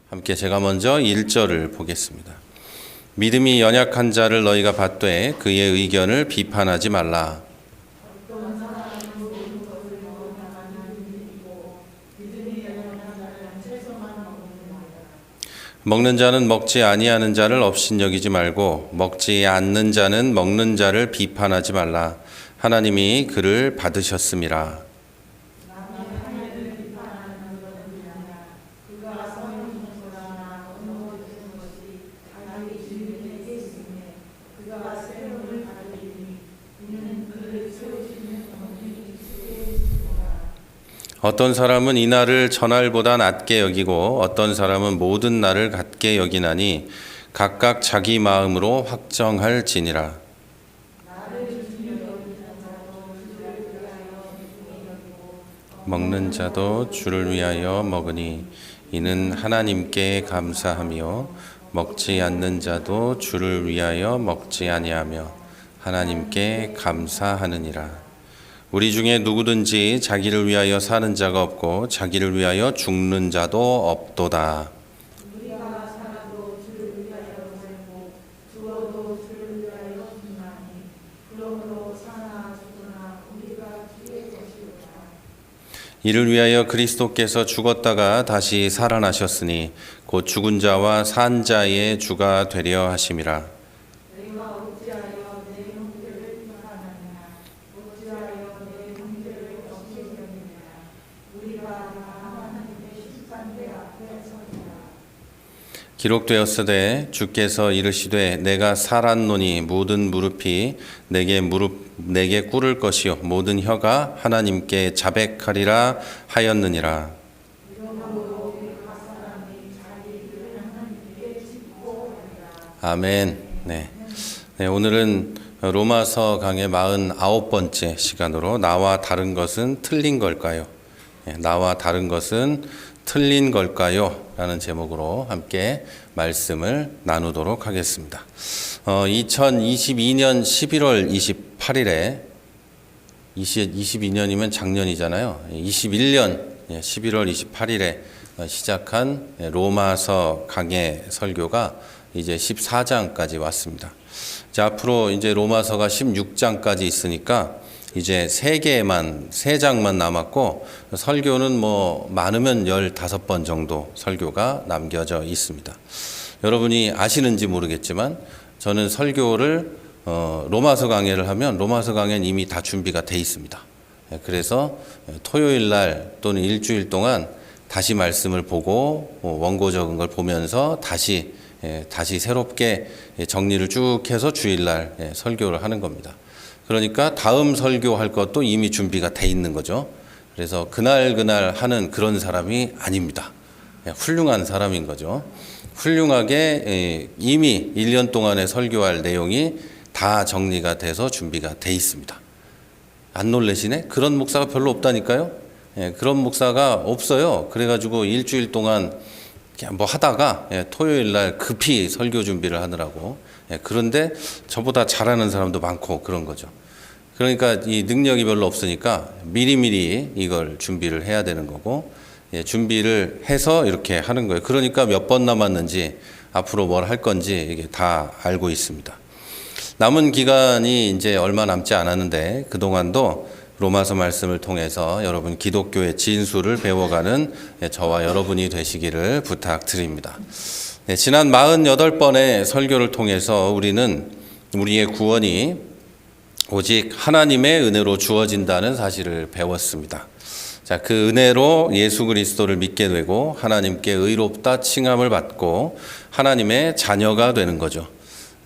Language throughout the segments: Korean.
함께 제가 먼저 1절을 보겠습니다. 믿음이 연약한 자를 너희가 받되 그의 의견을 비판하지 말라. 먹는 자는 먹지 아니하는 자를 업신여기지 말고 먹지 않는 자는 먹는 자를 비판하지 말라. 하나님이 그를 받으셨음이라. 어떤 사람은 이 날을 전날보다 낮게 여기고 어떤 사람은 모든 날을 같게 여기나니 각각 자기 마음으로 확정할지니라. 먹는 자도 주를 위하여 먹으니 이는 하나님께 감사하며 먹지 않는 자도 주를 위하여 먹지 아니하며 하나님께 감사하느니라. 우리 중에 누구든지 자기를 위하여 사는 자가 없고 자기를 위하여 죽는 자도 없도다. 우리가 살아도 주를 위하여 살고 죽어도 주를 위하여 죽나니 그러므로 사나 죽으나 우리가 주의 것이로다. 이를 위하여 그리스도께서 죽었다가 다시 살아나셨으니 곧 죽은 자와 산 자의 주가 되려 하심이라. 기록되었으되 주께서 이르시되 내가 살았노니 모든 무릎이 내게 꿇을 것이요 모든 혀가 하나님께 자백하리라 하였느니라. 아멘. 네, 오늘은 로마서 강의 49번째 시간으로 나와 다른 것은 틀린 걸까요? 나와 다른 것은 틀린 걸까요? 라는 제목으로 함께 말씀을 나누도록 하겠습니다. 2022년 11월 28일에 22년이면 작년이잖아요. 21년 11월 28일에 시작한 로마서 강해 설교가 이제 14장까지 왔습니다. 자, 앞으로 이제 로마서가 16장까지 있으니까 이제 3장만 남았고 설교는 뭐 많으면 15번 정도 설교가 남겨져 있습니다. 여러분이 아시는지 모르겠지만 저는 설교를 로마서 강해를 하면 로마서 강해는 이미 다 준비가 돼 있습니다. 그래서 토요일 날 또는 일주일 동안 다시 말씀을 보고 원고 적은 걸 보면서 다시 새롭게 정리를 쭉 해서 주일날 설교를 하는 겁니다. 그러니까 다음 설교할 것도 이미 준비가 돼 있는 거죠. 그래서 그날 하는 그런 사람이 아닙니다. 훌륭한 사람인 거죠. 훌륭하게 이미 1년 동안에 설교할 내용이 다 정리가 돼서 준비가 돼 있습니다. 안 놀라시네? 그런 목사가 별로 없다니까요. 그런 목사가 없어요. 그래가지고 일주일 동안 뭐 하다가 토요일 날 급히 설교 준비를 하느라고. 그런데 저보다 잘하는 사람도 많고 그런 거죠. 그러니까 이 능력이 별로 없으니까 미리미리 이걸 준비를 해야 되는 거고, 준비를 해서 이렇게 하는 거예요. 그러니까 몇 번 남았는지 앞으로 뭘 할 건지 이게 다 알고 있습니다. 남은 기간이 이제 얼마 남지 않았는데 그동안도 로마서 말씀을 통해서 여러분 기독교의 진수를 배워가는 저와 여러분이 되시기를 부탁드립니다. 지난 48번의 설교를 통해서 우리는 우리의 구원이 오직 하나님의 은혜로 주어진다는 사실을 배웠습니다. 자, 그 은혜로 예수 그리스도를 믿게 되고 하나님께 의롭다 칭함을 받고 하나님의 자녀가 되는 거죠.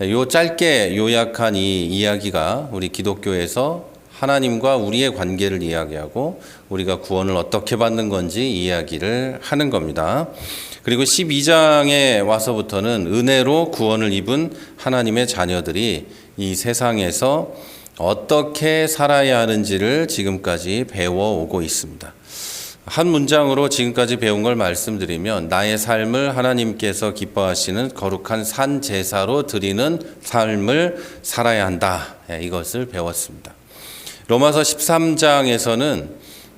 요 짧게 요약한 이 이야기가 우리 기독교에서 하나님과 우리의 관계를 이야기하고 우리가 구원을 어떻게 받는 건지 이야기를 하는 겁니다. 그리고 12장에 와서부터는 은혜로 구원을 입은 하나님의 자녀들이 이 세상에서 어떻게 살아야 하는지를 지금까지 배워오고 있습니다. 한 문장으로 지금까지 배운 걸 말씀드리면 나의 삶을 하나님께서 기뻐하시는 거룩한 산 제사로 드리는 삶을 살아야 한다. 이것을 배웠습니다. 로마서 13장에서는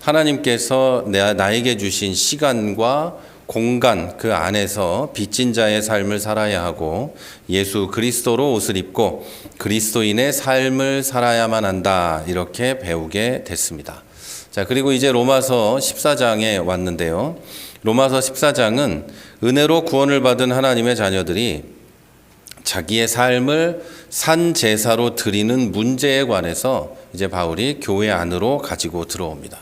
하나님께서 나에게 주신 시간과 공간 그 안에서 빚진 자의 삶을 살아야 하고 예수 그리스도로 옷을 입고 그리스도인의 삶을 살아야만 한다. 이렇게 배우게 됐습니다. 자, 그리고 이제 로마서 14장에 왔는데요. 로마서 14장은 은혜로 구원을 받은 하나님의 자녀들이 자기의 삶을 산 제사로 드리는 문제에 관해서 이제 바울이 교회 안으로 가지고 들어옵니다.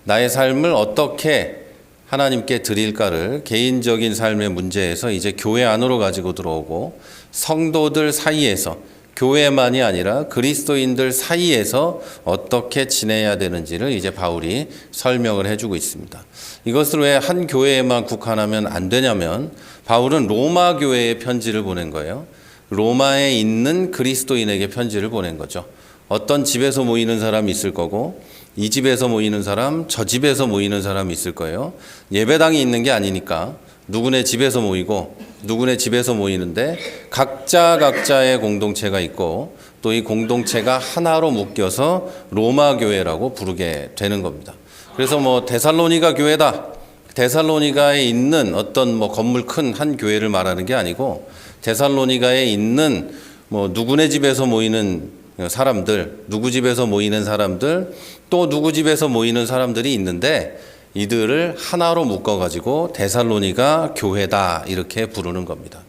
나의 삶을 어떻게 하나님께 드릴까를 개인적인 삶의 문제에서 이제 교회 안으로 가지고 들어오고 성도들 사이에서 교회만이 아니라 그리스도인들 사이에서 어떻게 지내야 되는지를 이제 바울이 설명을 해주고 있습니다. 이것을 왜 한 교회에만 국한하면 안 되냐면 바울은 로마 교회에 편지를 보낸 거예요. 로마에 있는 그리스도인에게 편지를 보낸 거죠. 어떤 집에서 모이는 사람이 있을 거고 이 집에서 모이는 사람, 저 집에서 모이는 사람이 있을 거예요. 예배당이 있는 게 아니니까 누구네 집에서 모이고 누구네 집에서 모이는데 각자의 공동체가 있고 또 이 공동체가 하나로 묶여서 로마 교회라고 부르게 되는 겁니다. 그래서 뭐 데살로니가 교회다. 데살로니가에 있는 어떤 건물 큰 한 교회를 말하는 게 아니고 데살로니가에 있는 뭐 누구네 집에서 모이는 사람들, 누구 집에서 모이는 사람들, 또 누구 집에서 모이는 사람들이 있는데 이들을 하나로 묶어가지고 데살로니가 교회다 이렇게 부르는 겁니다.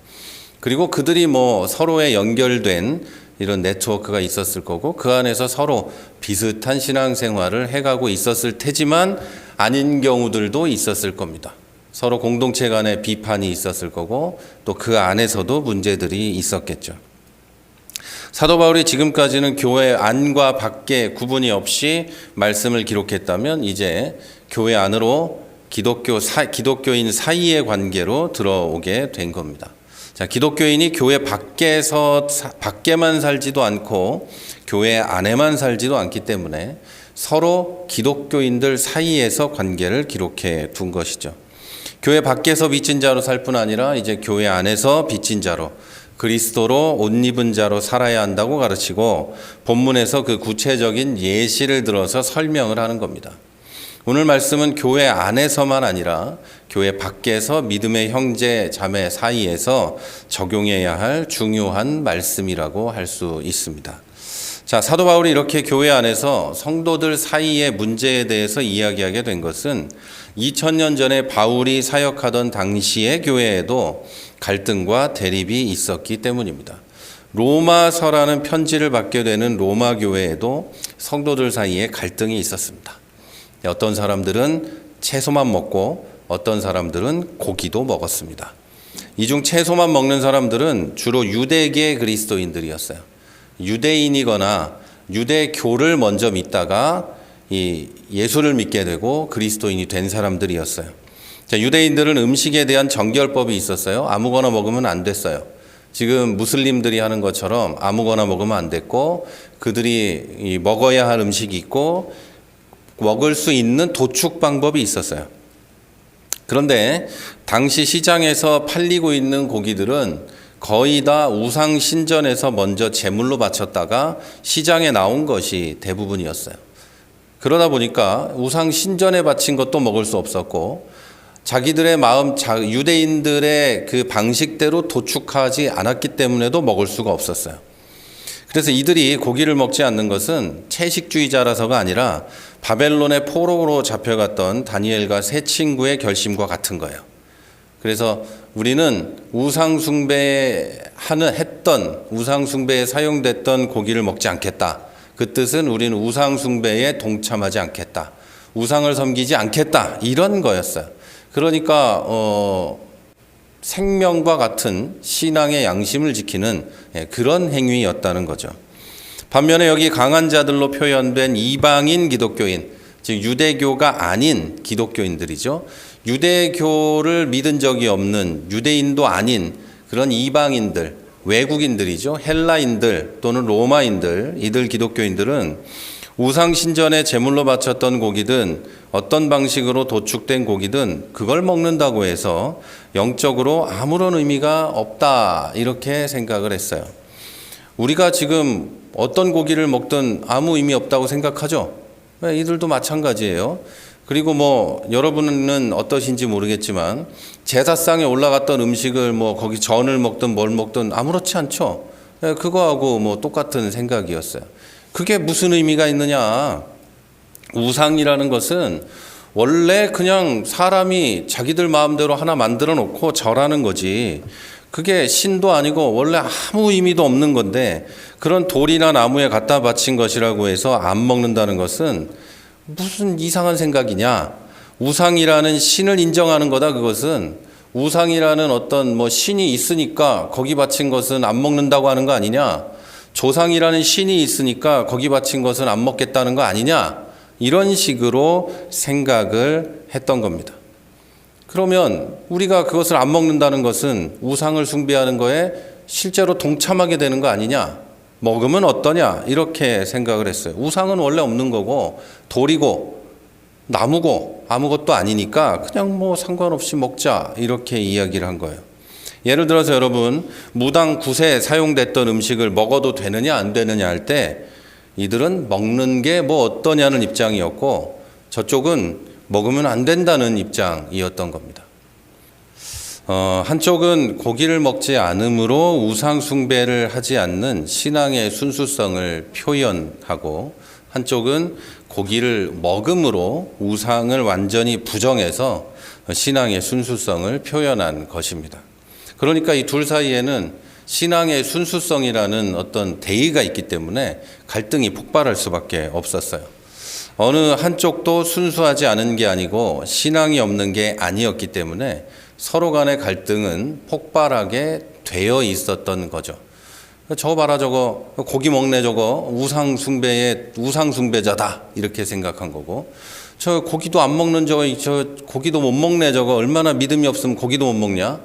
그리고 그들이 뭐 서로에 연결된 이런 네트워크가 있었을 거고 그 안에서 서로 비슷한 신앙생활을 해가고 있었을 테지만 아닌 경우들도 있었을 겁니다. 서로 공동체 간에 비판이 있었을 거고 또 그 안에서도 문제들이 있었겠죠. 사도 바울이 지금까지는 교회 안과 밖에 구분이 없이 말씀을 기록했다면 이제 교회 안으로 기독교인 사이의 관계로 들어오게 된 겁니다. 자, 기독교인이 교회 밖에만 살지도 않고 교회 안에만 살지도 않기 때문에 서로 기독교인들 사이에서 관계를 기록해 둔 것이죠. 교회 밖에서 빚진 자로 살 뿐 아니라 이제 교회 안에서 빚진 자로 그리스도로 옷 입은 자로 살아야 한다고 가르치고 본문에서 그 구체적인 예시를 들어서 설명을 하는 겁니다. 오늘 말씀은 교회 안에서만 아니라 교회 밖에서 믿음의 형제 자매 사이에서 적용해야 할 중요한 말씀이라고 할 수 있습니다. 자, 사도 바울이 이렇게 교회 안에서 성도들 사이의 문제에 대해서 이야기하게 된 것은 2000년 전에 바울이 사역하던 당시의 교회에도 갈등과 대립이 있었기 때문입니다. 로마서라는 편지를 받게 되는 로마 교회에도 성도들 사이에 갈등이 있었습니다. 어떤 사람들은 채소만 먹고 어떤 사람들은 고기도 먹었습니다. 이 중 채소만 먹는 사람들은 주로 유대계 그리스도인들이었어요. 유대인이거나 유대교를 먼저 믿다가 이 예수를 믿게 되고 그리스도인이 된 사람들이었어요. 자, 유대인들은 음식에 대한 정결법이 있었어요. 아무거나 먹으면 안 됐어요. 지금 무슬림들이 하는 것처럼 아무거나 먹으면 안 됐고 그들이 먹어야 할 음식이 있고 먹을 수 있는 도축 방법이 있었어요. 그런데 당시 시장에서 팔리고 있는 고기들은 거의 다 우상 신전에서 먼저 제물로 바쳤다가 시장에 나온 것이 대부분이었어요. 그러다 보니까 우상 신전에 바친 것도 먹을 수 없었고 자기들의 마음, 유대인들의 그 방식대로 도축하지 않았기 때문에도 먹을 수가 없었어요. 그래서 이들이 고기를 먹지 않는 것은 채식주의자라서가 아니라 바벨론의 포로로 잡혀갔던 다니엘과 세 친구의 결심과 같은 거예요. 그래서 우리는 우상숭배에 사용됐던 고기를 먹지 않겠다. 그 뜻은 우리는 우상숭배에 동참하지 않겠다. 우상을 섬기지 않겠다. 이런 거였어요. 그러니까 생명과 같은 신앙의 양심을 지키는 그런 행위였다는 거죠. 반면에 여기 강한 자들로 표현된 이방인 기독교인, 즉 유대교가 아닌 기독교인들이죠. 유대교를 믿은 적이 없는 유대인도 아닌 그런 이방인들, 외국인들이죠. 헬라인들 또는 로마인들, 이들 기독교인들은 우상신전에 제물로 바쳤던 고기든 어떤 방식으로 도축된 고기든 그걸 먹는다고 해서 영적으로 아무런 의미가 없다 이렇게 생각을 했어요. 우리가 지금 어떤 고기를 먹든 아무 의미 없다고 생각하죠. 이들도 마찬가지예요. 그리고 뭐 여러분은 어떠신지 모르겠지만 제사상에 올라갔던 음식을 뭐 거기 전을 먹든 뭘 먹든 아무렇지 않죠. 그거하고 뭐 똑같은 생각이었어요. 그게 무슨 의미가 있느냐? 우상이라는 것은 원래 그냥 사람이 자기들 마음대로 하나 만들어 놓고 절하는 거지. 그게 신도 아니고 원래 아무 의미도 없는 건데 그런 돌이나 나무에 갖다 바친 것이라고 해서 안 먹는다는 것은 무슨 이상한 생각이냐. 우상이라는 신을 인정하는 거다. 그것은 우상이라는 어떤 뭐 신이 있으니까 거기 바친 것은 안 먹는다고 하는 거 아니냐. 조상이라는 신이 있으니까 거기 바친 것은 안 먹겠다는 거 아니냐. 이런 식으로 생각을 했던 겁니다. 그러면 우리가 그것을 안 먹는다는 것은 우상을 숭배하는 거에 실제로 동참하게 되는 거 아니냐? 먹으면 어떠냐? 이렇게 생각을 했어요. 우상은 원래 없는 거고 돌이고 나무고 아무것도 아니니까 그냥 뭐 상관없이 먹자 이렇게 이야기를 한 거예요. 예를 들어서 여러분 무당 굿에 사용됐던 음식을 먹어도 되느냐 안 되느냐 할 때 이들은 먹는 게 뭐 어떠냐는 입장이었고 저쪽은 먹으면 안 된다는 입장이었던 겁니다. 한쪽은 고기를 먹지 않으므로 우상 숭배를 하지 않는 신앙의 순수성을 표현하고 한쪽은 고기를 먹음으로 우상을 완전히 부정해서 신앙의 순수성을 표현한 것입니다. 그러니까 이 둘 사이에는 신앙의 순수성이라는 어떤 대의가 있기 때문에 갈등이 폭발할 수밖에 없었어요. 어느 한쪽도 순수하지 않은 게 아니고 신앙이 없는 게 아니었기 때문에 서로 간의 갈등은 폭발하게 되어 있었던 거죠. 저거 봐라 저거 고기 먹네 저거 우상 숭배자다 이렇게 생각한 거고 저 고기도 안 먹는 저 고기도 못 먹네 저거 얼마나 믿음이 없으면 고기도 못 먹냐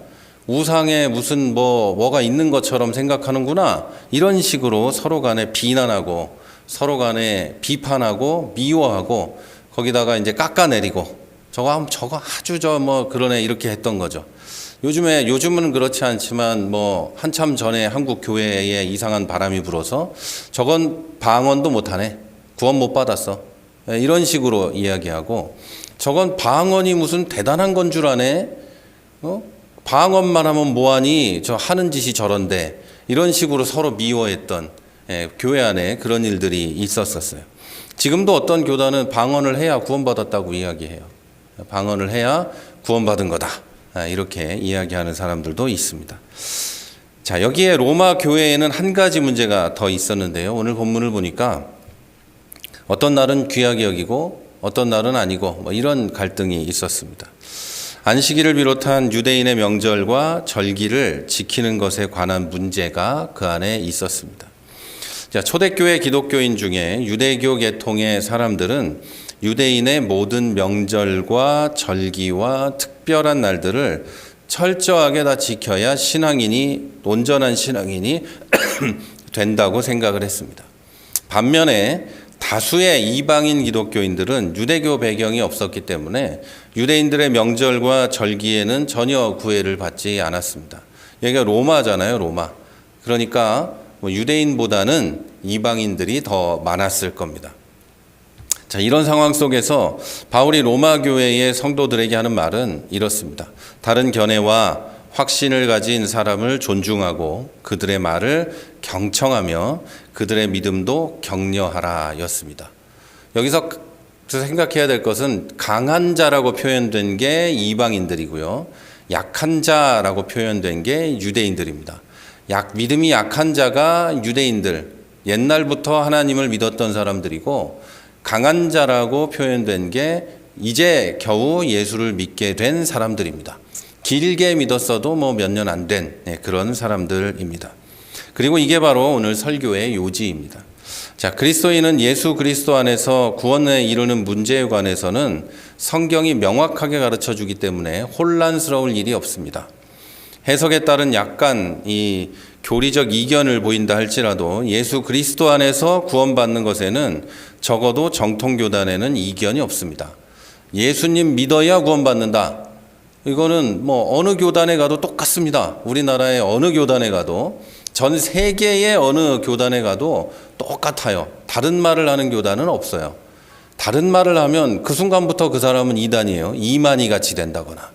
우상에 무슨 뭐가 있는 것처럼 생각하는구나 이런 식으로 서로 간에 비난하고 서로 간에 비판하고 미워하고 거기다가 이제 깎아내리고 저거 아주 그러네 이렇게 했던 거죠. 요즘은 그렇지 않지만 뭐 한참 전에 한국 교회에 이상한 바람이 불어서 저건 방언도 못하네. 구원 못 받았어. 이런 식으로 이야기하고 저건 방언이 무슨 대단한 건 줄 아네. 방언만 하면 뭐하니? 저 하는 짓이 저런데 이런 식으로 서로 미워했던 교회 안에 그런 일들이 있었어요. 지금도 어떤 교단은 방언을 해야 구원받았다고 이야기해요. 방언을 해야 구원받은 거다. 이렇게 이야기하는 사람들도 있습니다. 자, 여기에 로마 교회에는 한 가지 문제가 더 있었는데요. 오늘 본문을 보니까 어떤 날은 귀하게 여기고 어떤 날은 아니고 뭐 이런 갈등이 있었습니다. 안식일을 비롯한 유대인의 명절과 절기를 지키는 것에 관한 문제가 그 안에 있었습니다. 자, 초대교회 기독교인 중에 유대교 계통의 사람들은 유대인의 모든 명절과 절기와 특별한 날들을 철저하게 다 지켜야 온전한 신앙인이 된다고 생각을 했습니다. 반면에 다수의 이방인 기독교인들은 유대교 배경이 없었기 때문에 유대인들의 명절과 절기에는 전혀 구애를 받지 않았습니다. 여기가 로마잖아요, 로마. 그러니까 유대인보다는 이방인들이 더 많았을 겁니다. 자, 이런 상황 속에서 바울이 로마 교회의 성도들에게 하는 말은 이렇습니다. 다른 견해와 확신을 가진 사람을 존중하고 그들의 말을 경청하며 그들의 믿음도 격려하라 였습니다. 여기서 생각해야 될 것은 강한 자라고 표현된 게 이방인들이고요. 약한 자라고 표현된 게 유대인들입니다. 믿음이 약한 자가 유대인들, 옛날부터 하나님을 믿었던 사람들이고 강한 자라고 표현된 게 이제 겨우 예수를 믿게 된 사람들입니다. 길게 믿었어도 뭐 몇 년 안 된 그런 사람들입니다. 그리고 이게 바로 오늘 설교의 요지입니다. 자, 그리스도인은 예수 그리스도 안에서 구원에 이르는 문제에 관해서는 성경이 명확하게 가르쳐 주기 때문에 혼란스러울 일이 없습니다. 해석에 따른 약간 이 교리적 이견을 보인다 할지라도 예수 그리스도 안에서 구원받는 것에는 적어도 정통교단에는 이견이 없습니다. 예수님 믿어야 구원받는다. 이거는 뭐 어느 교단에 가도 똑같습니다. 우리나라의 어느 교단에 가도 전 세계의 어느 교단에 가도 똑같아요. 다른 말을 하는 교단은 없어요. 다른 말을 하면 그 순간부터 그 사람은 이단이에요. 이만희 같이 된다거나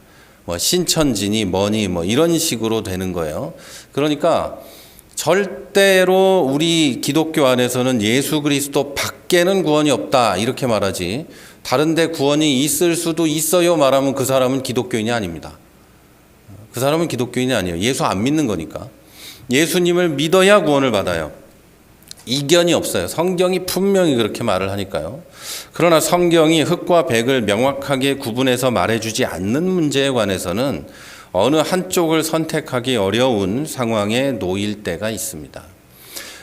뭐 신천지니 뭐니 뭐 이런 식으로 되는 거예요. 그러니까 절대로 우리 기독교 안에서는 예수 그리스도 밖에는 구원이 없다 이렇게 말하지, 다른 데 구원이 있을 수도 있어요 말하면 그 사람은 기독교인이 아닙니다. 그 사람은 기독교인이 아니에요. 예수 안 믿는 거니까. 예수님을 믿어야 구원을 받아요. 이견이 없어요. 성경이 분명히 그렇게 말을 하니까요. 그러나 성경이 흑과 백을 명확하게 구분해서 말해주지 않는 문제에 관해서는 어느 한쪽을 선택하기 어려운 상황에 놓일 때가 있습니다.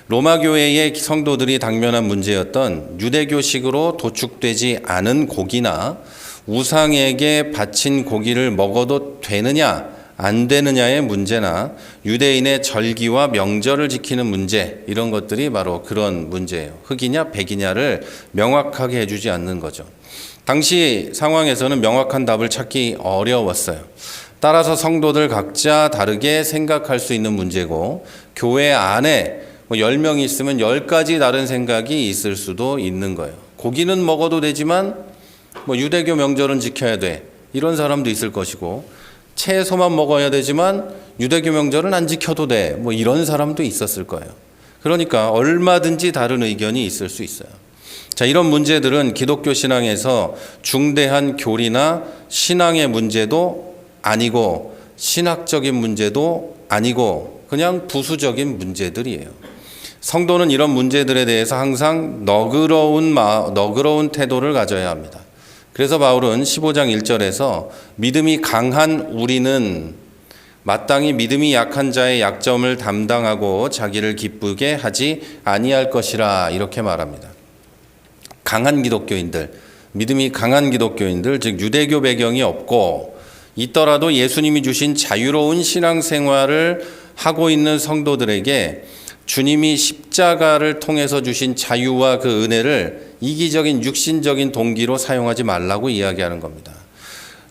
로마 교회의 성도들이 당면한 문제였던 유대교식으로 도축되지 않은 고기나 우상에게 바친 고기를 먹어도 되느냐 안 되느냐의 문제나 유대인의 절기와 명절을 지키는 문제, 이런 것들이 바로 그런 문제예요. 흑이냐 백이냐를 명확하게 해주지 않는 거죠. 당시 상황에서는 명확한 답을 찾기 어려웠어요. 따라서 성도들 각자 다르게 생각할 수 있는 문제고, 교회 안에 10명이 있으면 10가지 다른 생각이 있을 수도 있는 거예요. 고기는 먹어도 되지만 유대교 명절은 지켜야 돼, 이런 사람도 있을 것이고, 채소만 먹어야 되지만 유대교 명절은 안 지켜도 돼, 이런 사람도 있었을 거예요. 그러니까 얼마든지 다른 의견이 있을 수 있어요. 자, 이런 문제들은 기독교 신앙에서 중대한 교리나 신앙의 문제도 아니고 신학적인 문제도 아니고 그냥 부수적인 문제들이에요. 성도는 이런 문제들에 대해서 항상 너그러운 태도를 가져야 합니다. 그래서 바울은 15장 1절에서 믿음이 강한 우리는 마땅히 믿음이 약한 자의 약점을 담당하고 자기를 기쁘게 하지 아니할 것이라, 이렇게 말합니다. 강한 기독교인들, 믿음이 강한 기독교인들, 즉 유대교 배경이 없고 있더라도 예수님이 주신 자유로운 신앙생활을 하고 있는 성도들에게 주님이 십자가를 통해서 주신 자유와 그 은혜를 이기적인 육신적인 동기로 사용하지 말라고 이야기하는 겁니다.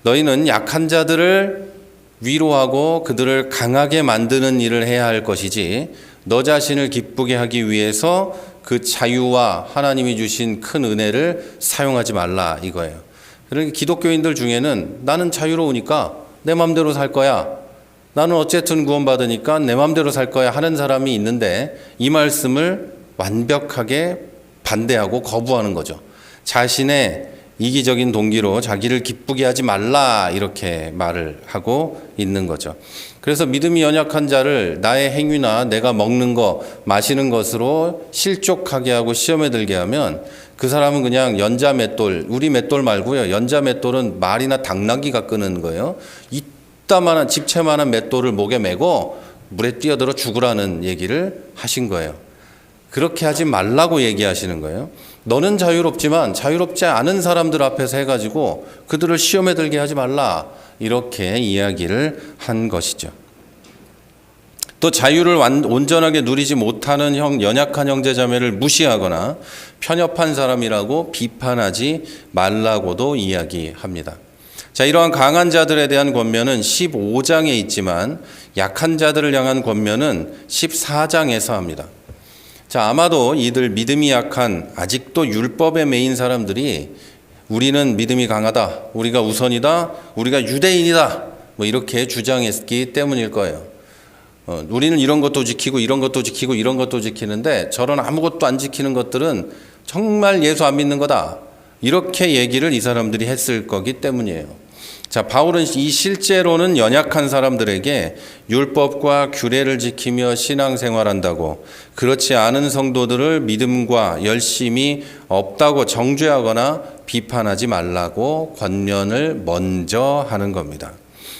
너희는 약한 자들을 위로하고 그들을 강하게 만드는 일을 해야 할 것이지, 너 자신을 기쁘게 하기 위해서 그 자유와 하나님이 주신 큰 은혜를 사용하지 말라, 이거예요. 그러니까 기독교인들 중에는 나는 자유로우니까 내 마음대로 살 거야, 나는 어쨌든 구원받으니까 내 마음대로 살 거야 하는 사람이 있는데, 이 말씀을 완벽하게 반대하고 거부하는 거죠. 자신의 이기적인 동기로 자기를 기쁘게 하지 말라, 이렇게 말을 하고 있는 거죠. 그래서 믿음이 연약한 자를 나의 행위나 내가 먹는 거, 마시는 것으로 실족하게 하고 시험에 들게 하면 그 사람은 그냥 연자 맷돌, 우리 맷돌 말고요, 연자 맷돌은 말이나 당나귀가 끄는 거예요. 이따만한 집채만한 맷돌을 목에 메고 물에 뛰어들어 죽으라는 얘기를 하신 거예요. 그렇게 하지 말라고 얘기하시는 거예요. 너는 자유롭지만 자유롭지 않은 사람들 앞에서 해가지고 그들을 시험에 들게 하지 말라, 이렇게 이야기를 한 것이죠. 또 자유를 온전하게 누리지 못하는 연약한 형제자매를 무시하거나 편협한 사람이라고 비판하지 말라고도 이야기합니다. 자, 이러한 강한 자들에 대한 권면은 15장에 있지만 약한 자들을 향한 권면은 14장에서 합니다. 자, 아마도 이들 믿음이 약한 아직도 율법에 매인 사람들이 우리는 믿음이 강하다, 우리가 우선이다, 우리가 유대인이다, 이렇게 주장했기 때문일 거예요. 우리는 이런 것도 지키고 이런 것도 지키고 이런 것도 지키는데 저런 아무것도 안 지키는 것들은 정말 예수 안 믿는 거다, 이렇게 얘기를 이 사람들이 했을 거기 때문이에요. 자, 바울은 이 실제로는 연약한 사람들에게 율법과 규례를 지키며 신앙생활한다고, 그렇지 않은 성도들을 믿음과 열심이 없다고 정죄하거나 비판하지 말라고 권면을 먼저 하는 겁니다.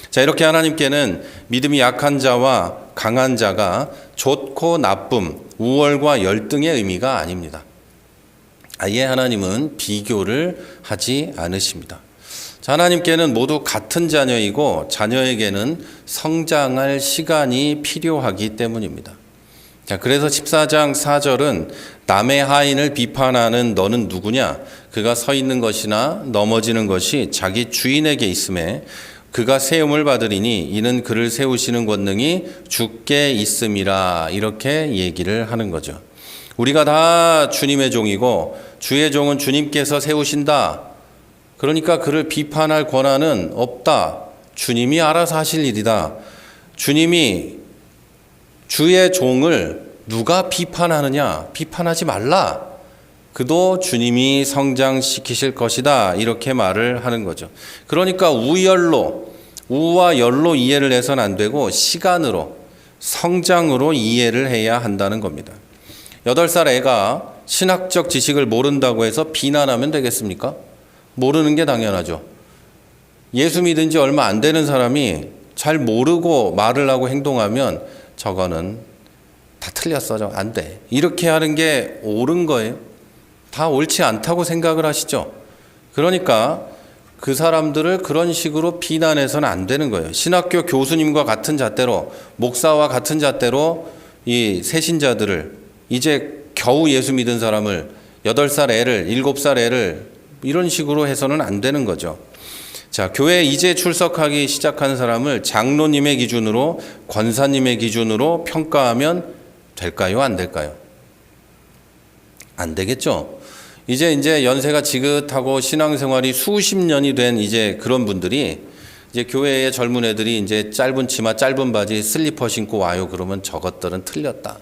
자, 이렇게 하나님께는 믿음이 약한 자와 강한 자가 좋고 나쁨, 우월과 열등의 의미가 아닙니다. 아예 하나님은 비교를 하지 않으십니다. 하나님께는 모두 같은 자녀이고 자녀에게는 성장할 시간이 필요하기 때문입니다. 자, 그래서 14장 4절은 남의 하인을 비판하는 너는 누구냐? 그가 서 있는 것이나 넘어지는 것이 자기 주인에게 있음에 그가 세움을 받으리니 이는 그를 세우시는 권능이 주께 있음이라, 이렇게 얘기를 하는 거죠. 우리가 다 주님의 종이고 주의 종은 주님께서 세우신다. 그러니까 그를 비판할 권한은 없다. 주님이 알아서 하실 일이다. 주님이 주의 종을 누가 비판하느냐? 비판하지 말라. 그도 주님이 성장시키실 것이다. 이렇게 말을 하는 거죠. 그러니까 우와 열로 이해를 해서는 안 되고 시간으로, 성장으로 이해를 해야 한다는 겁니다. 8살 애가 신학적 지식을 모른다고 해서 비난하면 되겠습니까? 모르는 게 당연하죠. 예수 믿은 지 얼마 안 되는 사람이 잘 모르고 말을 하고 행동하면 저거는 다 틀렸어. 안 돼. 이렇게 하는 게 옳은 거예요. 다 옳지 않다고 생각을 하시죠. 그러니까 그 사람들을 그런 식으로 비난해서는 안 되는 거예요. 신학교 교수님과 같은 잣대로, 목사와 같은 잣대로 이 새신자들을, 이제 겨우 예수 믿은 사람을, 8살 애를, 7살 애를 이런 식으로 해서는 안 되는 거죠. 자, 교회에 이제 출석하기 시작한 사람을 장로님의 기준으로, 권사님의 기준으로 평가하면 될까요? 안 될까요? 안 되겠죠. 이제 연세가 지긋하고 신앙생활이 수십 년이 된 이제 그런 분들이, 이제 교회의 젊은 애들이 이제 짧은 치마, 짧은 바지, 슬리퍼 신고 와요. 그러면 저것들은 틀렸다.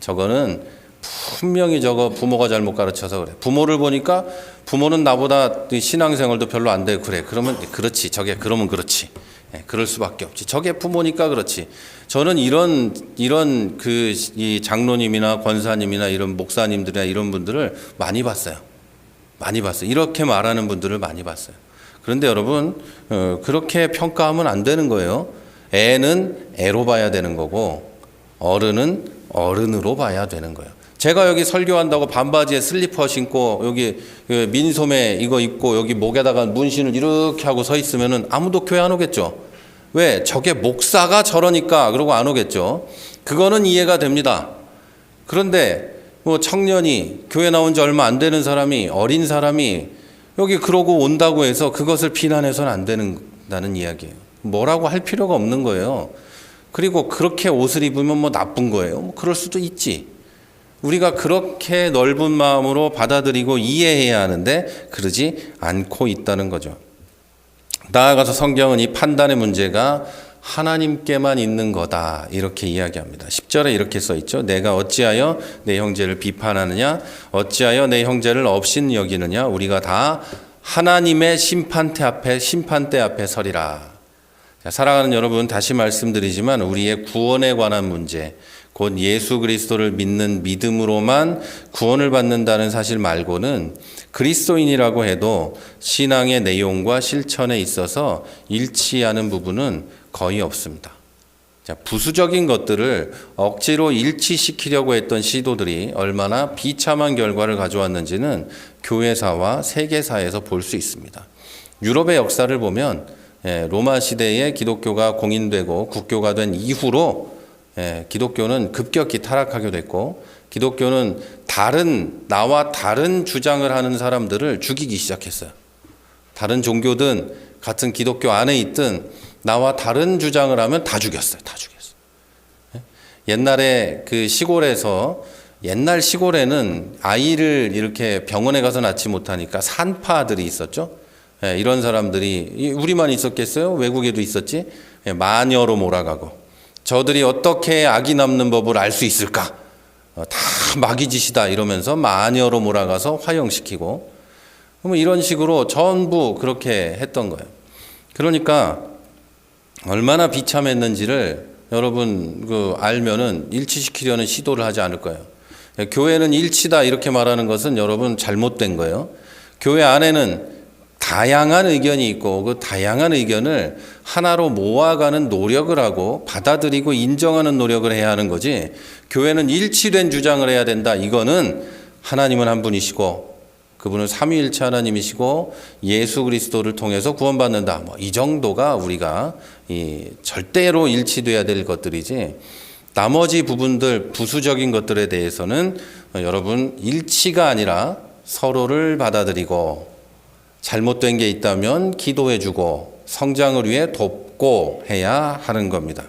저거는 분명히 저거 부모가 잘못 가르쳐서 그래. 부모를 보니까 부모는 나보다 신앙생활도 별로 안 되고 그래. 그러면 그렇지. 그러면 그렇지. 그럴 수밖에 없지. 저게 부모니까 그렇지. 저는 이런 이 장로님이나 권사님이나 이런 목사님들이나 이런 분들을 많이 봤어요. 이렇게 말하는 분들을 많이 봤어요. 그런데 여러분, 그렇게 평가하면 안 되는 거예요. 애는 애로 봐야 되는 거고, 어른은 어른으로 봐야 되는 거예요. 제가 여기 설교한다고 반바지에 슬리퍼 신고 여기 민소매 이거 입고 여기 목에다가 문신을 이렇게 하고 서 있으면은 아무도 교회 안 오겠죠. 왜? 저게 목사가 저러니까 그러고 안 오겠죠. 그거는 이해가 됩니다. 그런데 뭐 청년이, 교회 나온 지 얼마 안 되는 사람이, 어린 사람이 여기 그러고 온다고 해서 그것을 비난해서는 안 된다는 이야기예요. 뭐라고 할 필요가 없는 거예요. 그리고 그렇게 옷을 입으면 뭐 나쁜 거예요. 뭐 그럴 수도 있지. 우리가 그렇게 넓은 마음으로 받아들이고 이해해야 하는데 그러지 않고 있다는 거죠. 나아가서 성경은 이 판단의 문제가 하나님께만 있는 거다 이렇게 이야기합니다. 10절에 이렇게 써 있죠. 내가 어찌하여 내 형제를 비판하느냐, 어찌하여 내 형제를 업신 여기느냐. 우리가 다 하나님의 심판대 앞에 서리라. 자, 사랑하는 여러분, 다시 말씀드리지만 우리의 구원에 관한 문제, 곧 예수 그리스도를 믿는 믿음으로만 구원을 받는다는 사실 말고는 그리스도인이라고 해도 신앙의 내용과 실천에 있어서 일치하는 부분은 거의 없습니다. 자, 부수적인 것들을 억지로 일치시키려고 했던 시도들이 얼마나 비참한 결과를 가져왔는지는 교회사와 세계사에서 볼 수 있습니다. 유럽의 역사를 보면 로마 시대에 기독교가 공인되고 국교가 된 이후로 기독교는 급격히 타락하게 됐고, 기독교는 나와 다른 주장을 하는 사람들을 죽이기 시작했어요. 다른 종교든 같은 기독교 안에 있든 나와 다른 주장을 하면 다 죽였어요. 옛날에 그 옛날 시골에는 아이를 이렇게 병원에 가서 낳지 못하니까 산파들이 있었죠. 이런 사람들이, 우리만 있었겠어요? 외국에도 있었지. 마녀로 몰아가고, 저들이 어떻게 아기 낳는 법을 알 수 있을까? 다 마귀짓이다 이러면서 마녀로 몰아가서 화형시키고, 이런 식으로 전부 그렇게 했던 거예요. 그러니까 얼마나 비참했는지를 여러분 알면은 일치시키려는 시도를 하지 않을 거예요. 교회는 일치다 이렇게 말하는 것은 여러분 잘못된 거예요. 교회 안에는 다양한 의견이 있고 그 다양한 의견을 하나로 모아가는 노력을 하고 받아들이고 인정하는 노력을 해야 하는 거지, 교회는 일치된 주장을 해야 된다. 이거는 하나님은 한 분이시고 그분은 삼위일체 하나님이시고 예수 그리스도를 통해서 구원받는다. 이 정도가 우리가 절대로 일치돼야 될 것들이지, 나머지 부분들, 부수적인 것들에 대해서는 여러분 일치가 아니라 서로를 받아들이고 잘못된 게 있다면 기도해주고 성장을 위해 돕고 해야 하는 겁니다.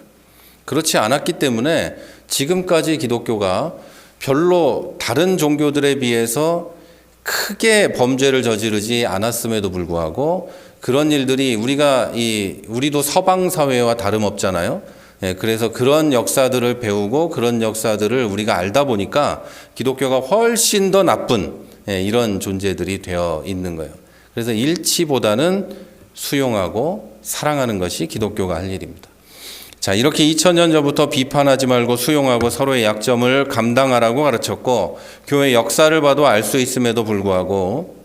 그렇지 않았기 때문에 지금까지 기독교가 별로 다른 종교들에 비해서 크게 범죄를 저지르지 않았음에도 불구하고 그런 일들이 우리도 서방 사회와 다름없잖아요. 예, 그래서 그런 역사들을 배우고 그런 역사들을 우리가 알다 보니까 기독교가 훨씬 더 나쁜 이런 존재들이 되어 있는 거예요. 그래서 일치보다는 수용하고 사랑하는 것이 기독교가 할 일입니다. 자, 이렇게 2000년 전부터 비판하지 말고 수용하고 서로의 약점을 감당하라고 가르쳤고, 교회 역사를 봐도 알 수 있음에도 불구하고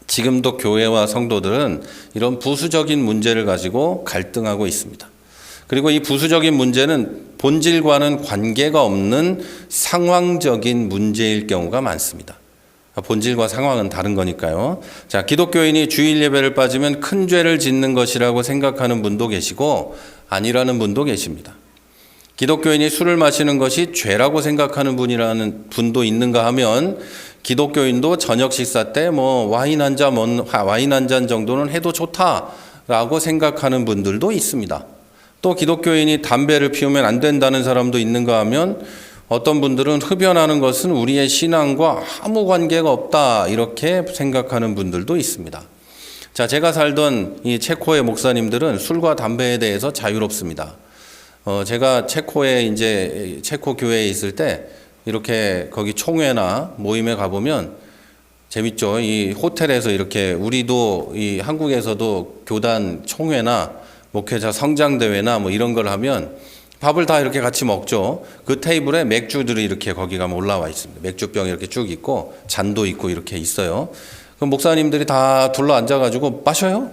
지금도 교회와 성도들은 이런 부수적인 문제를 가지고 갈등하고 있습니다. 그리고 이 부수적인 문제는 본질과는 관계가 없는 상황적인 문제일 경우가 많습니다. 본질과 상황은 다른 거니까요. 자, 기독교인이 주일 예배를 빠지면 큰 죄를 짓는 것이라고 생각하는 분도 계시고 아니라는 분도 계십니다. 기독교인이 술을 마시는 것이 죄라고 생각하는 분도 있는가 하면 기독교인도 저녁 식사 때 와인 한 잔 정도는 해도 좋다라고 생각하는 분들도 있습니다. 또 기독교인이 담배를 피우면 안 된다는 사람도 있는가 하면 어떤 분들은 흡연하는 것은 우리의 신앙과 아무 관계가 없다 이렇게 생각하는 분들도 있습니다. 자, 제가 살던 이 체코의 목사님들은 술과 담배에 대해서 자유롭습니다. 제가 체코 교회에 있을 때 이렇게 거기 총회나 모임에 가보면 재밌죠. 이 호텔에서 이렇게 우리도 이 한국에서도 교단 총회나 목회자 성장대회나 이런 걸 하면 밥을 다 이렇게 같이 먹죠. 그 테이블에 맥주들이 이렇게 거기 가면 올라와 있습니다. 맥주병이 이렇게 쭉 있고 잔도 있고 이렇게 있어요. 그럼 목사님들이 다 둘러 앉아가지고 마셔요.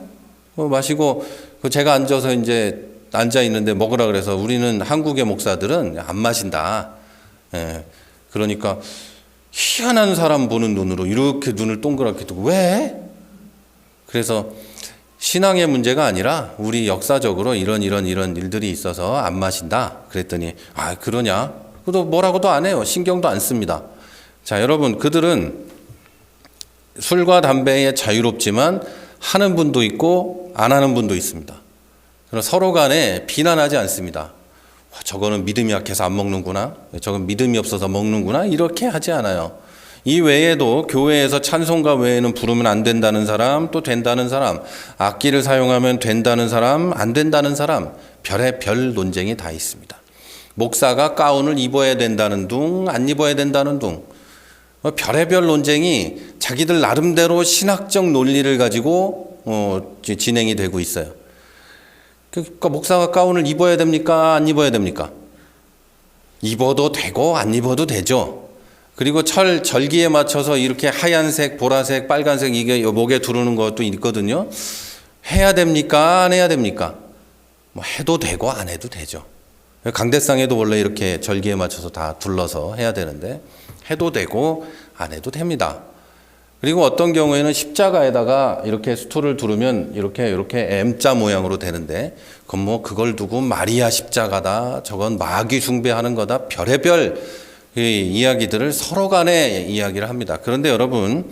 마시고 제가 앉아서 이제 앉아 있는데 먹으라 그래서 우리는 한국의 목사들은 안 마신다. 예. 그러니까 희한한 사람 보는 눈으로 이렇게 눈을 동그랗게 뜨고 왜? 그래서 신앙의 문제가 아니라 우리 역사적으로 이런 일들이 있어서 안 마신다. 그랬더니 그러냐? 그래도 뭐라고도 안 해요. 신경도 안 씁니다. 자, 여러분, 그들은 술과 담배에 자유롭지만 하는 분도 있고 안 하는 분도 있습니다. 서로 간에 비난하지 않습니다. 저거는 믿음이 약해서 안 먹는구나. 저건 믿음이 없어서 먹는구나. 이렇게 하지 않아요. 이 외에도 교회에서 찬송가 외에는 부르면 안 된다는 사람, 또 된다는 사람, 악기를 사용하면 된다는 사람, 안 된다는 사람, 별의별 논쟁이 다 있습니다. 목사가 가운을 입어야 된다는 둥, 안 입어야 된다는 둥, 별의별 논쟁이 자기들 나름대로 신학적 논리를 가지고 진행이 되고 있어요. 그러니까 목사가 가운을 입어야 됩니까? 안 입어야 됩니까? 입어도 되고 안 입어도 되죠. 그리고 절기에 맞춰서 이렇게 하얀색, 보라색, 빨간색 이게 목에 두르는 것도 있거든요. 해야 됩니까? 안 해야 됩니까? 해도 되고 안 해도 되죠. 강대상에도 원래 이렇게 절기에 맞춰서 다 둘러서 해야 되는데 해도 되고 안 해도 됩니다. 그리고 어떤 경우에는 십자가에다가 이렇게 스토를 두르면 이렇게 M자 모양으로 되는데 그걸 두고 마리아 십자가다, 저건 마귀 숭배하는 거다, 별의별 이야기들을 서로 간에 이야기를 합니다. 그런데 여러분,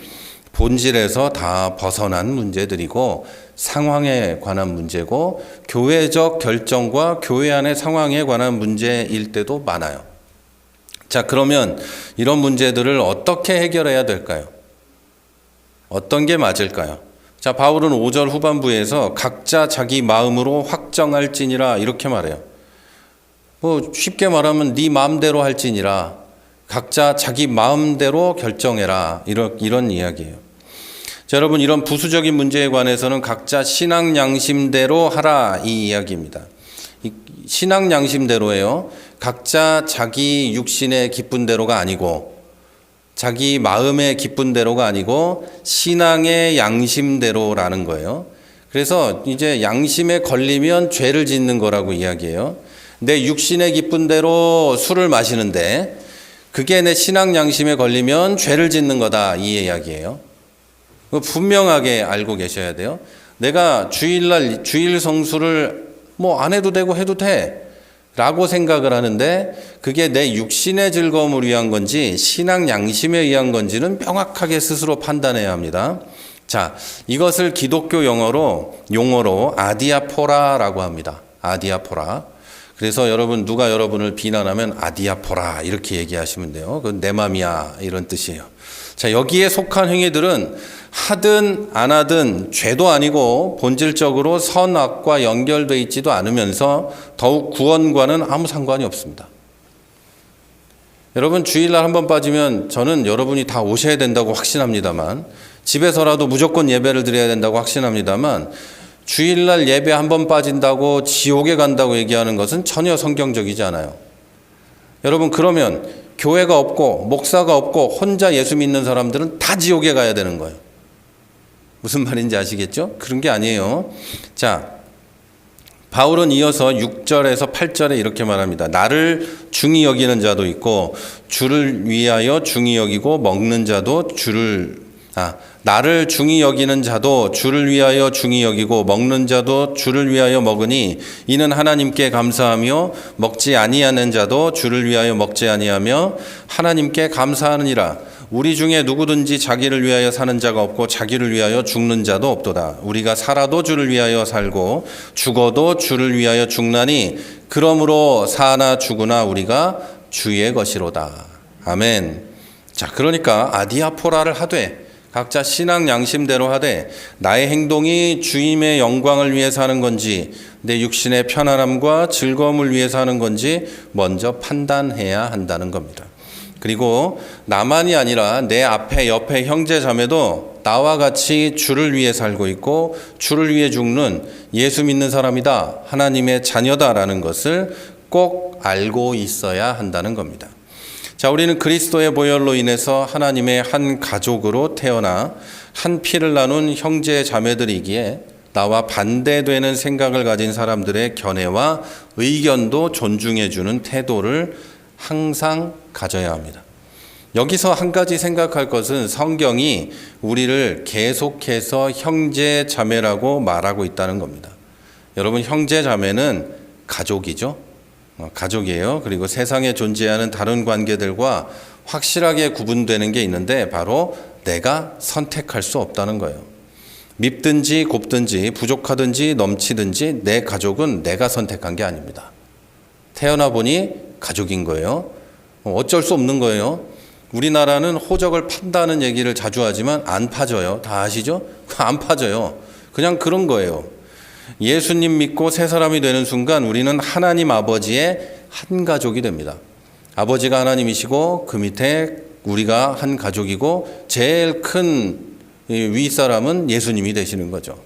본질에서 다 벗어난 문제들이고 상황에 관한 문제고 교회적 결정과 교회 안의 상황에 관한 문제일 때도 많아요. 자, 그러면 이런 문제들을 어떻게 해결해야 될까요? 어떤 게 맞을까요? 자, 바울은 5절 후반부에서 각자 자기 마음으로 확정할지니라 이렇게 말해요. 쉽게 말하면 네 마음대로 할지니라, 각자 자기 마음대로 결정해라, 이런 이야기예요. 자, 여러분, 이런 부수적인 문제에 관해서는 각자 신앙 양심대로 하라, 이 이야기입니다. 신앙 양심대로예요. 각자 자기 육신의 기쁜 대로가 아니고 자기 마음의 기쁜 대로가 아니고 신앙의 양심대로라는 거예요. 그래서 이제 양심에 걸리면 죄를 짓는 거라고 이야기해요. 내 육신의 기쁜 대로 술을 마시는데 그게 내 신앙 양심에 걸리면 죄를 짓는 거다, 이 이야기예요. 분명하게 알고 계셔야 돼요. 내가 주일날 주일 성수를 안 해도 되고 해도 돼 라고 생각을 하는데 그게 내 육신의 즐거움을 위한 건지 신앙 양심에 의한 건지는 명확하게 스스로 판단해야 합니다. 자, 이것을 기독교 용어로 아디아포라라고 합니다. 아디아포라. 그래서 누가 여러분을 비난하면 아디아포라 이렇게 얘기하시면 돼요. 그건 내 맘이야, 이런 뜻이에요. 자, 여기에 속한 행위들은 하든 안 하든 죄도 아니고 본질적으로 선악과 연결되어 있지도 않으면서 더욱 구원과는 아무 상관이 없습니다. 여러분, 주일날 한번 빠지면 저는 여러분이 다 오셔야 된다고 확신합니다만, 집에서라도 무조건 예배를 드려야 된다고 확신합니다만, 주일날 예배 한번 빠진다고 지옥에 간다고 얘기하는 것은 전혀 성경적이지 않아요. 여러분, 그러면 교회가 없고 목사가 없고 혼자 예수 믿는 사람들은 다 지옥에 가야 되는 거예요. 무슨 말인지 아시겠죠? 그런 게 아니에요. 자, 바울은 이어서 6절에서 8절에 이렇게 말합니다. 나를 중히 여기는 자도 있고 주를 위하여 중히 여기고 먹는 자도 나를 중히 여기는 자도 주를 위하여 중히 여기고 먹는 자도 주를 위하여 먹으니 이는 하나님께 감사하며 먹지 아니하는 자도 주를 위하여 먹지 아니하며 하나님께 감사하느니라. 우리 중에 누구든지 자기를 위하여 사는 자가 없고 자기를 위하여 죽는 자도 없도다. 우리가 살아도 주를 위하여 살고 죽어도 주를 위하여 죽나니 그러므로 사나 죽으나 우리가 주의 것이로다. 아멘. 자, 그러니까 아디아포라를 하되 각자 신앙 양심대로 하되 나의 행동이 주님의 영광을 위해서 하는 건지 내 육신의 편안함과 즐거움을 위해서 하는 건지 먼저 판단해야 한다는 겁니다. 그리고 나만이 아니라 내 앞에 옆에 형제 자매도 나와 같이 주를 위해 살고 있고 주를 위해 죽는 예수 믿는 사람이다, 하나님의 자녀다라는 것을 꼭 알고 있어야 한다는 겁니다. 자, 우리는 그리스도의 보혈로 인해서 하나님의 한 가족으로 태어나 한 피를 나눈 형제 자매들이기에 나와 반대되는 생각을 가진 사람들의 견해와 의견도 존중해주는 태도를 항상 가져야 합니다. 여기서 한 가지 생각할 것은 성경이 우리를 계속해서 형제 자매라고 말하고 있다는 겁니다. 여러분, 형제 자매는 가족이죠. 가족이에요. 그리고 세상에 존재하는 다른 관계들과 확실하게 구분되는 게 있는데 바로 내가 선택할 수 없다는 거예요. 밉든지 곱든지 부족하든지 넘치든지 내 가족은 내가 선택한 게 아닙니다. 태어나 보니 가족인 거예요. 어쩔 수 없는 거예요. 우리나라는 호적을 판다는 얘기를 자주 하지만 안 파져요. 다 아시죠? 안 파져요. 그냥 그런 거예요. 예수님 믿고 새 사람이 되는 순간 우리는 하나님 아버지의 한 가족이 됩니다. 아버지가 하나님이시고 그 밑에 우리가 한 가족이고 제일 큰 윗사람은 예수님이 되시는 거죠.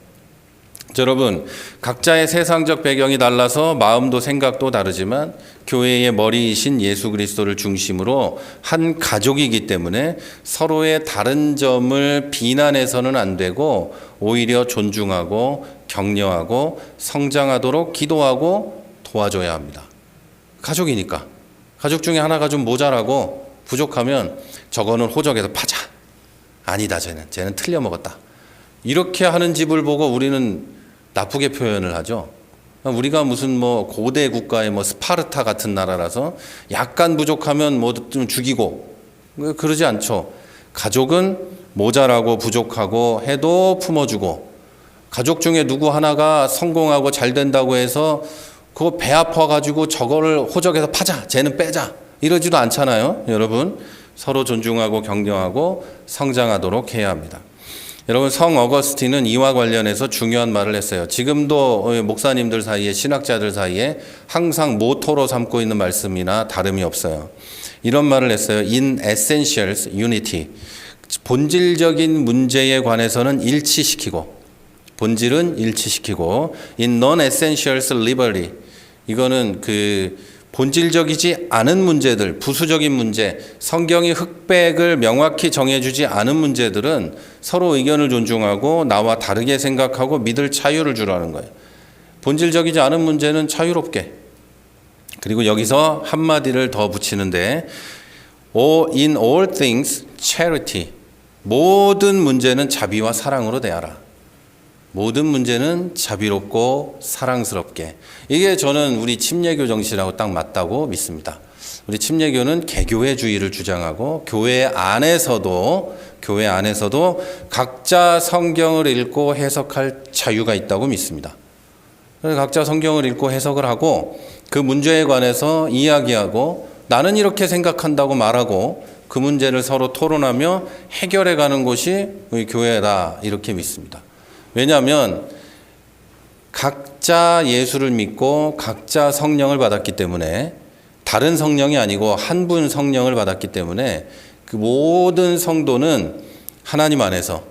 여러분, 각자의 세상적 배경이 달라서 마음도 생각도 다르지만 교회의 머리이신 예수 그리스도를 중심으로 한 가족이기 때문에 서로의 다른 점을 비난해서는 안 되고 오히려 존중하고 격려하고 성장하도록 기도하고 도와줘야 합니다. 가족이니까. 가족 중에 하나가 좀 모자라고 부족하면 저거는 호적에서 파자. 아니다, 쟤는 틀려 먹었다. 이렇게 하는 집을 보고 우리는 나쁘게 표현을 하죠. 우리가 무슨 고대 국가의 스파르타 같은 나라라서 약간 부족하면 좀 죽이고 그러지 않죠. 가족은 모자라고 부족하고 해도 품어주고, 가족 중에 누구 하나가 성공하고 잘 된다고 해서 그거 배 아파가지고 저거를 호적에서 파자, 쟤는 빼자 이러지도 않잖아요. 여러분, 서로 존중하고 격려하고 성장하도록 해야 합니다. 여러분, 성 어거스틴은 이와 관련해서 중요한 말을 했어요. 지금도 목사님들 사이에, 신학자들 사이에 항상 모토로 삼고 있는 말씀이나 다름이 없어요. 이런 말을 했어요. In essentials, unity. 본질적인 문제에 관해서는 일치시키고, 본질은 일치시키고, in non-essentials, liberty. 이거는 본질적이지 않은 문제들, 부수적인 문제, 성경이 흑백을 명확히 정해주지 않은 문제들은 서로 의견을 존중하고 나와 다르게 생각하고 믿을 자유를 주라는 거예요. 본질적이지 않은 문제는 자유롭게. 그리고 여기서 한마디를 더 붙이는데 in all things charity. 모든 문제는 자비와 사랑으로 대하라. 모든 문제는 자비롭고 사랑스럽게. 이게 저는 우리 침례교 정신하고 딱 맞다고 믿습니다. 우리 침례교는 개교회주의를 주장하고 교회 안에서도 각자 성경을 읽고 해석할 자유가 있다고 믿습니다. 그래서 각자 성경을 읽고 해석을 하고 그 문제에 관해서 이야기하고 나는 이렇게 생각한다고 말하고 그 문제를 서로 토론하며 해결해 가는 곳이 우리 교회다, 이렇게 믿습니다. 왜냐하면 각자 예수를 믿고 각자 성령을 받았기 때문에, 다른 성령이 아니고 한 분 성령을 받았기 때문에 그 모든 성도는 하나님 안에서,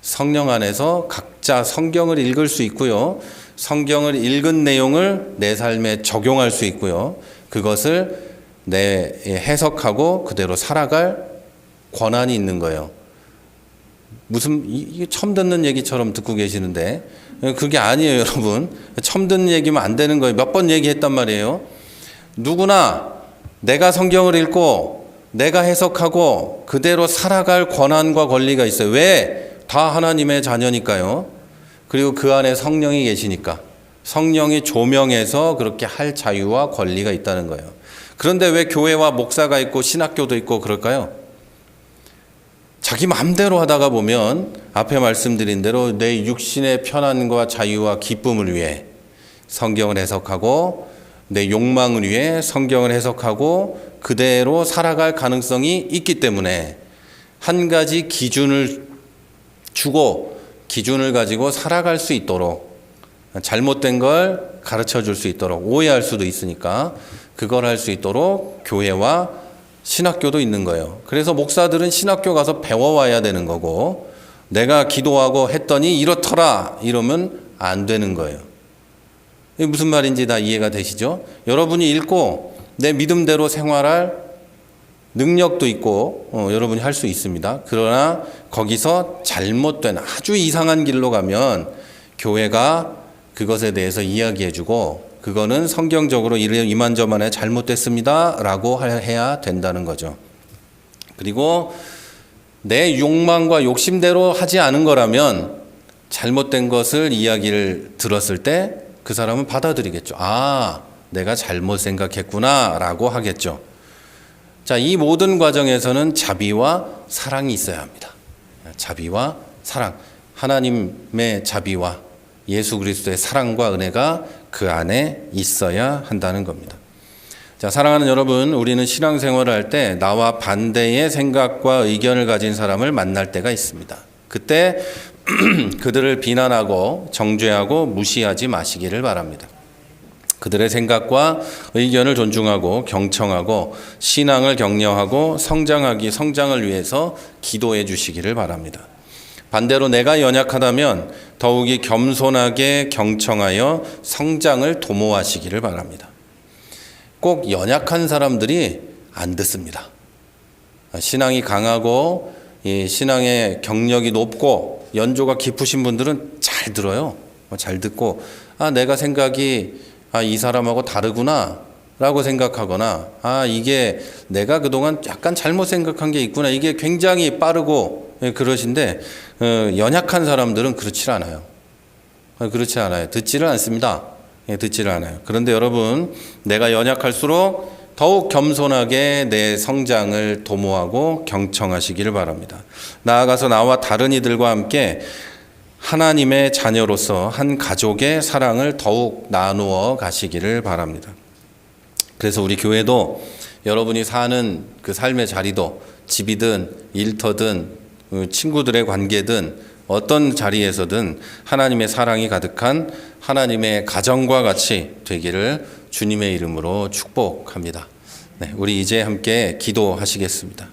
성령 안에서 각자 성경을 읽을 수 있고요. 성경을 읽은 내용을 내 삶에 적용할 수 있고요. 그것을 해석하고 그대로 살아갈 권한이 있는 거예요. 이게 처음 듣는 얘기처럼 듣고 계시는데 그게 아니에요, 여러분. 처음 듣는 얘기면 안 되는 거예요. 몇 번 얘기했단 말이에요. 누구나 내가 성경을 읽고 내가 해석하고 그대로 살아갈 권한과 권리가 있어요. 왜? 다 하나님의 자녀니까요. 그리고 그 안에 성령이 계시니까, 성령이 조명해서 그렇게 할 자유와 권리가 있다는 거예요. 그런데 왜 교회와 목사가 있고 신학교도 있고 그럴까요? 자기 마음대로 하다가 보면 앞에 말씀드린 대로 내 육신의 편안과 자유와 기쁨을 위해 성경을 해석하고, 내 욕망을 위해 성경을 해석하고 그대로 살아갈 가능성이 있기 때문에 한 가지 기준을 주고 기준을 가지고 살아갈 수 있도록, 잘못된 걸 가르쳐 줄 수 있도록, 오해할 수도 있으니까 그걸 할 수 있도록 교회와 신학교도 있는 거예요. 그래서 목사들은 신학교 가서 배워와야 되는 거고, 내가 기도하고 했더니 이렇더라 이러면 안 되는 거예요. 이게 무슨 말인지 다 이해가 되시죠? 여러분이 읽고 내 믿음대로 생활할 능력도 있고 여러분이 할 수 있습니다. 그러나 거기서 잘못된 아주 이상한 길로 가면 교회가 그것에 대해서 이야기해주고, 그거는 성경적으로 이만저만에 잘못됐습니다 라고 해야 된다는 거죠. 그리고 내 욕망과 욕심대로 하지 않은 거라면 잘못된 것을 이야기를 들었을 때 그 사람은 받아들이겠죠. 아, 내가 잘못 생각했구나 라고 하겠죠. 자, 이 모든 과정에서는 자비와 사랑이 있어야 합니다. 자비와 사랑, 하나님의 자비와 예수 그리스도의 사랑과 은혜가 그 안에 있어야 한다는 겁니다. 자, 사랑하는 여러분, 우리는 신앙생활을 할 때 나와 반대의 생각과 의견을 가진 사람을 만날 때가 있습니다. 그때 그들을 비난하고 정죄하고 무시하지 마시기를 바랍니다. 그들의 생각과 의견을 존중하고 경청하고 신앙을 격려하고 성장을 위해서 기도해 주시기를 바랍니다. 반대로 내가 연약하다면 더욱이 겸손하게 경청하여 성장을 도모하시기를 바랍니다. 꼭 연약한 사람들이 안 듣습니다. 신앙이 강하고 신앙의 경력이 높고 연조가 깊으신 분들은 잘 들어요. 잘 듣고 내가 생각이 이 사람하고 다르구나 라고 생각하거나 이게 내가 그동안 약간 잘못 생각한 게 있구나, 이게 굉장히 빠르고 그러신데 연약한 사람들은 그렇지 않아요. 그렇지 않아요. 듣지를 않습니다. 듣지를 않아요. 그런데 여러분, 내가 연약할수록 더욱 겸손하게 내 성장을 도모하고 경청하시기를 바랍니다. 나아가서 나와 다른 이들과 함께 하나님의 자녀로서 한 가족의 사랑을 더욱 나누어 가시기를 바랍니다. 그래서 우리 교회도 여러분이 사는 그 삶의 자리도 집이든 일터든 친구들의 관계든 어떤 자리에서든 하나님의 사랑이 가득한 하나님의 가정과 같이 되기를 주님의 이름으로 축복합니다. 네, 우리 이제 함께 기도하시겠습니다.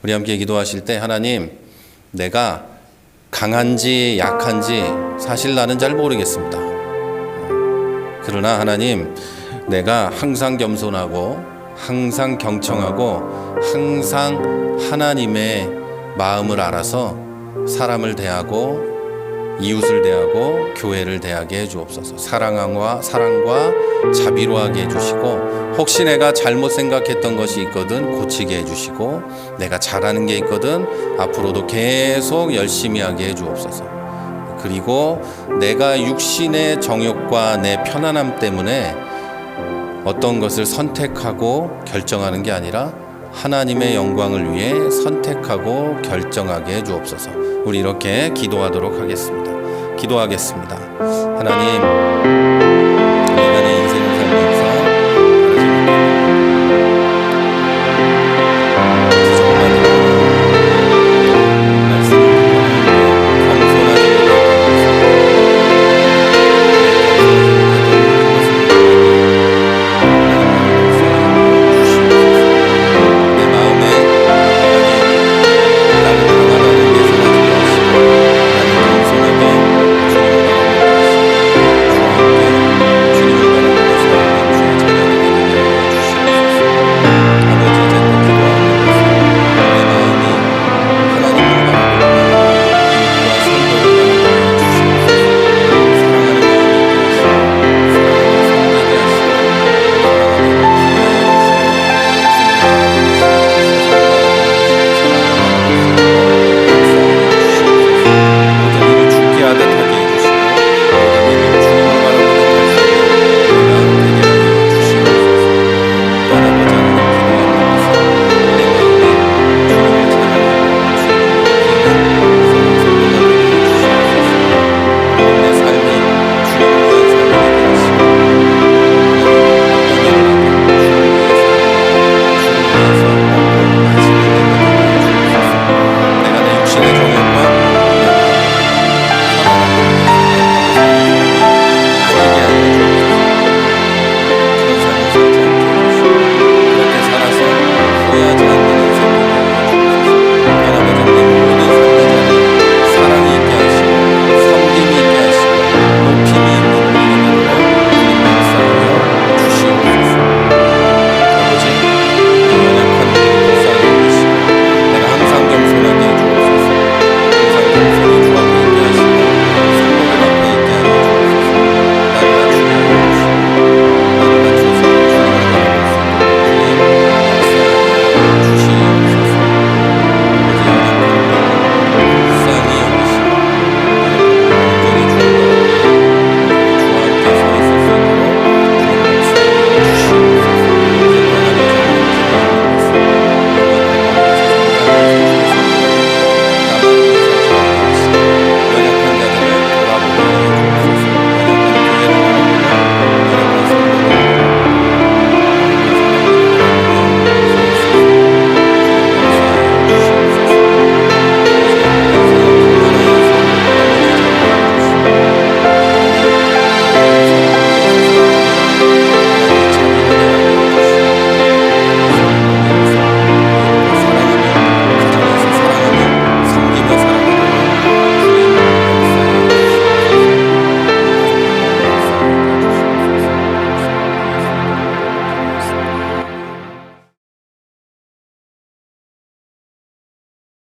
우리 함께 기도하실 때, 하나님, 내가 강한지 약한지 사실 나는 잘 모르겠습니다. 그러나 하나님, 내가 항상 겸손하고 항상 경청하고 항상 하나님의 마음을 알아서 사람을 대하고 이웃을 대하고 교회를 대하게 해주옵소서. 사랑과 자비로 하게 해주시고, 혹시 내가 잘못 생각했던 것이 있거든 고치게 해주시고, 내가 잘하는 게 있거든 앞으로도 계속 열심히 하게 해주옵소서. 그리고 내가 육신의 정욕과 내 편안함 때문에 어떤 것을 선택하고 결정하는 게 아니라 하나님의 영광을 위해 선택하고 결정하게 해주옵소서. 우리 이렇게 기도하도록 하겠습니다. 기도하겠습니다. 하나님,